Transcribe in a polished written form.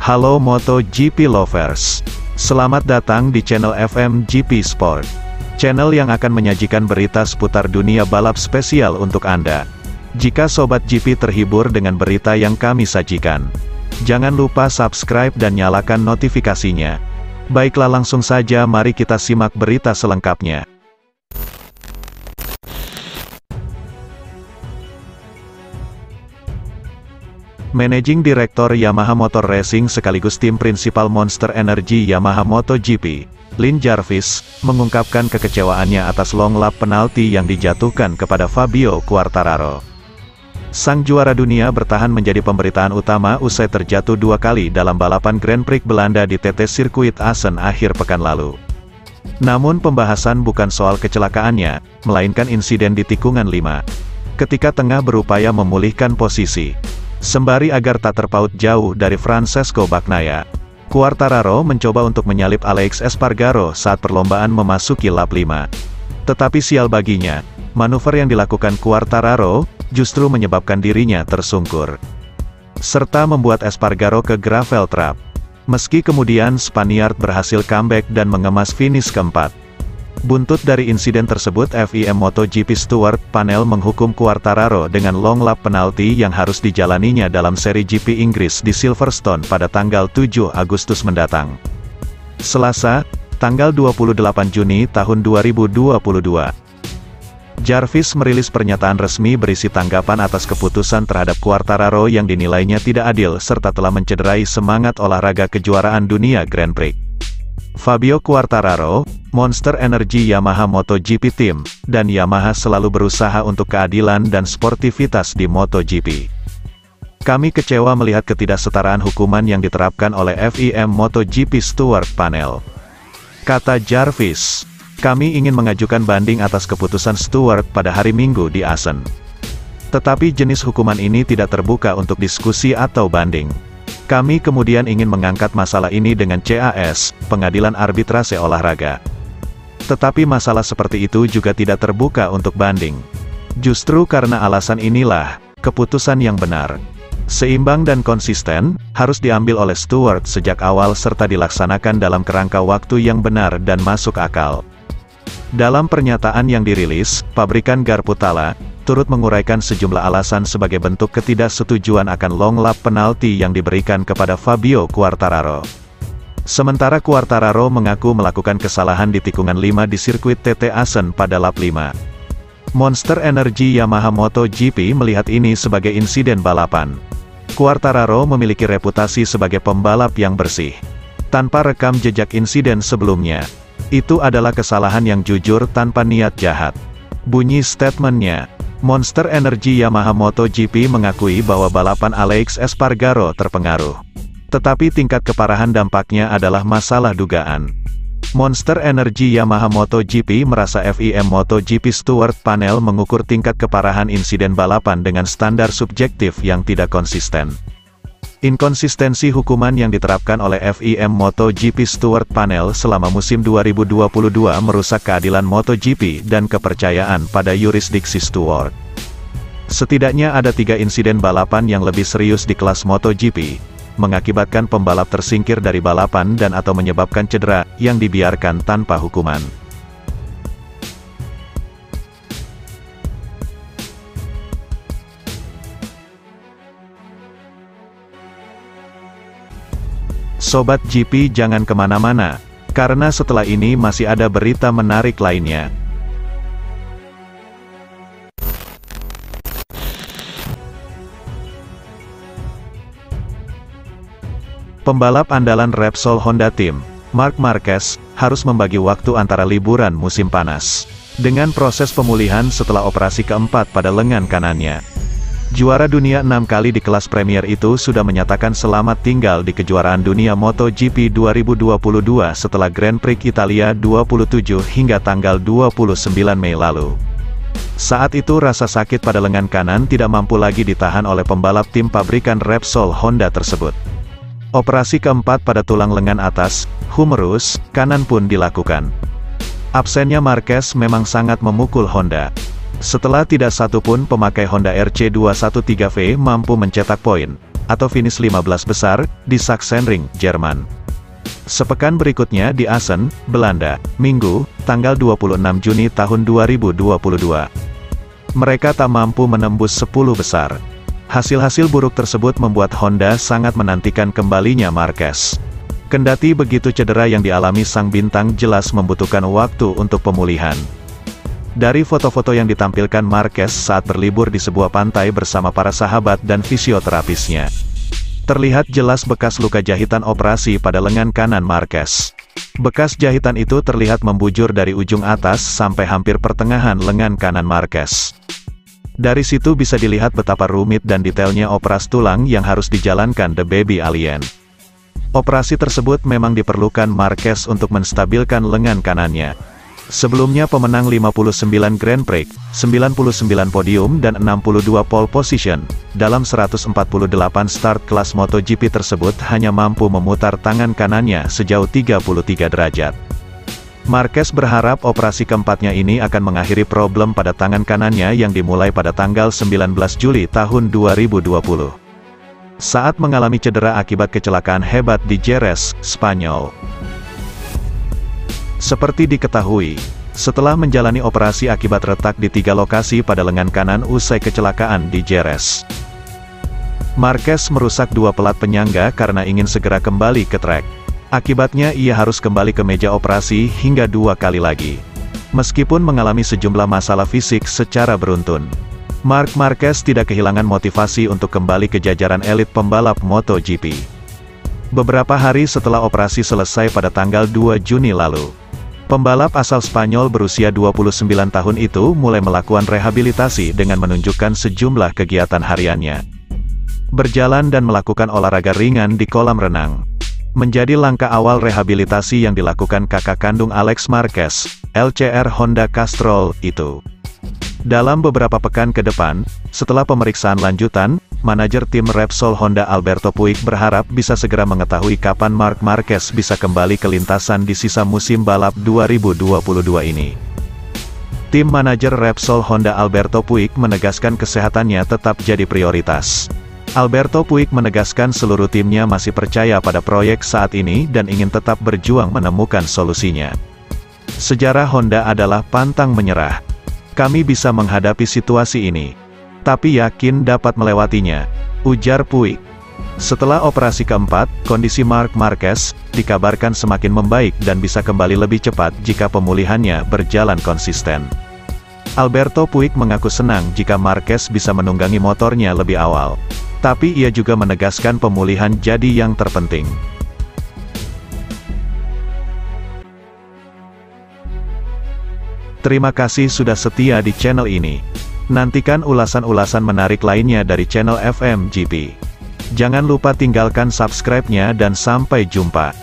Halo MotoGP lovers. Selamat datang di channel FMGP Sport. Channel yang akan menyajikan berita seputar dunia balap spesial untuk Anda. Jika Sobat GP terhibur dengan berita yang kami sajikan, jangan lupa subscribe dan nyalakan notifikasinya. Baiklah, langsung saja mari kita simak berita selengkapnya. Managing Director Yamaha Motor Racing sekaligus tim prinsipal Monster Energy Yamaha MotoGP, Lin Jarvis, mengungkapkan kekecewaannya atas long lap penalti yang dijatuhkan kepada Fabio Quartararo. Sang juara dunia bertahan menjadi pemberitaan utama usai terjatuh 2 kali dalam balapan Grand Prix Belanda di TT Sirkuit Assen akhir pekan lalu. Namun pembahasan bukan soal kecelakaannya, melainkan insiden di tikungan 5. Ketika tengah berupaya memulihkan posisi, sembari agar tak terpaut jauh dari Francesco Bagnaia, Quartararo mencoba untuk menyalip Alex Espargaro saat perlombaan memasuki lap 5. Tetapi sial baginya, manuver yang dilakukan Quartararo justru menyebabkan dirinya tersungkur, serta membuat Espargaro ke gravel trap. Meski kemudian Spaniard berhasil comeback dan mengemas finish keempat. Buntut dari insiden tersebut, FIM MotoGP Stewart Panel menghukum Quartararo dengan long lap penalti yang harus dijalaninya dalam seri GP Inggris di Silverstone pada tanggal 7 Agustus mendatang. Selasa, tanggal 28 Juni tahun 2022. Jarvis merilis pernyataan resmi berisi tanggapan atas keputusan terhadap Quartararo yang dinilainya tidak adil serta telah mencederai semangat olahraga kejuaraan dunia Grand Prix. Fabio Quartararo, Monster Energy Yamaha MotoGP Team, dan Yamaha selalu berusaha untuk keadilan dan sportivitas di MotoGP. Kami kecewa melihat ketidaksetaraan hukuman yang diterapkan oleh FIM MotoGP Stewart Panel, kata Jarvis. Kami ingin mengajukan banding atas keputusan Stewart pada hari Minggu di Assen. Tetapi jenis hukuman ini tidak terbuka untuk diskusi atau banding. Kami kemudian ingin mengangkat masalah ini dengan CAS, Pengadilan Arbitrase Olahraga. Tetapi masalah seperti itu juga tidak terbuka untuk banding. Justru karena alasan inilah, keputusan yang benar, seimbang dan konsisten, harus diambil oleh Stewart sejak awal serta dilaksanakan dalam kerangka waktu yang benar dan masuk akal. Dalam pernyataan yang dirilis, pabrikan Garputala turut menguraikan sejumlah alasan sebagai bentuk ketidaksetujuan akan long lap penalti yang diberikan kepada Fabio Quartararo. Sementara Quartararo mengaku melakukan kesalahan di tikungan 5 di sirkuit TT Assen pada lap 5. Monster Energy Yamaha MotoGP melihat ini sebagai insiden balapan. Quartararo memiliki reputasi sebagai pembalap yang bersih, tanpa rekam jejak insiden sebelumnya. Itu adalah kesalahan yang jujur tanpa niat jahat, bunyi statementnya. Monster Energy Yamaha MotoGP mengakui bahwa balapan Alex Espargaro terpengaruh, tetapi tingkat keparahan dampaknya adalah masalah dugaan. Monster Energy Yamaha MotoGP merasa FIM MotoGP Stewart Panel mengukur tingkat keparahan insiden balapan dengan standar subjektif yang tidak konsisten. Inkonsistensi hukuman yang diterapkan oleh FIM MotoGP Stewart Panel selama musim 2022 merusak keadilan MotoGP dan kepercayaan pada yurisdiksi Stewart. Setidaknya ada 3 insiden balapan yang lebih serius di kelas MotoGP, mengakibatkan pembalap tersingkir dari balapan dan atau menyebabkan cedera, yang dibiarkan tanpa hukuman. Sobat GP jangan kemana-mana, karena setelah ini masih ada berita menarik lainnya. Pembalap andalan Repsol Honda Team, Marc Marquez, harus membagi waktu antara liburan musim panas dengan proses pemulihan setelah operasi keempat pada lengan kanannya. Juara dunia 6 kali di kelas Premier itu sudah menyatakan selamat tinggal di kejuaraan dunia MotoGP 2022 setelah Grand Prix Italia 27 hingga tanggal 29 Mei lalu. Saat itu rasa sakit pada lengan kanan tidak mampu lagi ditahan oleh pembalap tim pabrikan Repsol Honda tersebut. Operasi keempat pada tulang lengan atas, humerus, kanan pun dilakukan. Absennya Marquez memang sangat memukul Honda. Setelah tidak satupun pemakai Honda RC213V mampu mencetak poin, atau finish 15 besar, di Sachsenring, Jerman. Sepekan berikutnya di Assen, Belanda, Minggu, tanggal 26 Juni tahun 2022. Mereka tak mampu menembus 10 besar. Hasil-hasil buruk tersebut membuat Honda sangat menantikan kembalinya Marquez. Kendati begitu, cedera yang dialami sang bintang jelas membutuhkan waktu untuk pemulihan. Dari foto-foto yang ditampilkan Marquez saat berlibur di sebuah pantai bersama para sahabat dan fisioterapisnya, terlihat jelas bekas luka jahitan operasi pada lengan kanan Marquez. Bekas jahitan itu terlihat membujur dari ujung atas sampai hampir pertengahan lengan kanan Marquez. Dari situ bisa dilihat betapa rumit dan detailnya operasi tulang yang harus dijalankan The Baby Alien. Operasi tersebut memang diperlukan Marquez untuk menstabilkan lengan kanannya. Sebelumnya pemenang 59 Grand Prix, 99 podium dan 62 pole position, dalam 148 start kelas MotoGP tersebut hanya mampu memutar tangan kanannya sejauh 33 derajat. Marquez berharap operasi keempatnya ini akan mengakhiri problem pada tangan kanannya yang dimulai pada tanggal 19 Juli tahun 2020. Saat mengalami cedera akibat kecelakaan hebat di Jerez, Spanyol. Seperti diketahui, setelah menjalani operasi akibat retak di 3 lokasi pada lengan kanan usai kecelakaan di Jerez, Marquez merusak 2 pelat penyangga karena ingin segera kembali ke trek. Akibatnya ia harus kembali ke meja operasi hingga 2 kali lagi. Meskipun mengalami sejumlah masalah fisik secara beruntun, Marc Marquez tidak kehilangan motivasi untuk kembali ke jajaran elit pembalap MotoGP. Beberapa hari setelah operasi selesai pada tanggal 2 Juni lalu, pembalap asal Spanyol berusia 29 tahun itu mulai melakukan rehabilitasi dengan menunjukkan sejumlah kegiatan hariannya. Berjalan dan melakukan olahraga ringan di kolam renang menjadi langkah awal rehabilitasi yang dilakukan kakak kandung Alex Marquez, LCR Honda Castrol, itu. Dalam beberapa pekan ke depan, setelah pemeriksaan lanjutan, manajer tim Repsol Honda Alberto Puig berharap bisa segera mengetahui kapan Marc Marquez bisa kembali ke lintasan di sisa musim balap 2022 ini. Tim manajer Repsol Honda Alberto Puig menegaskan kesehatannya tetap jadi prioritas. Alberto Puig menegaskan seluruh timnya masih percaya pada proyek saat ini dan ingin tetap berjuang menemukan solusinya. Sejarah Honda adalah pantang menyerah. Kami bisa menghadapi situasi ini, tapi yakin dapat melewatinya, ujar Puig. Setelah operasi keempat, kondisi Marc Marquez dikabarkan semakin membaik dan bisa kembali lebih cepat jika pemulihannya berjalan konsisten. Alberto Puig mengaku senang jika Marquez bisa menunggangi motornya lebih awal, tapi ia juga menegaskan pemulihan jadi yang terpenting. Terima kasih sudah setia di channel ini. Nantikan ulasan-ulasan menarik lainnya dari channel FMGP. Jangan lupa tinggalkan subscribe-nya dan sampai jumpa.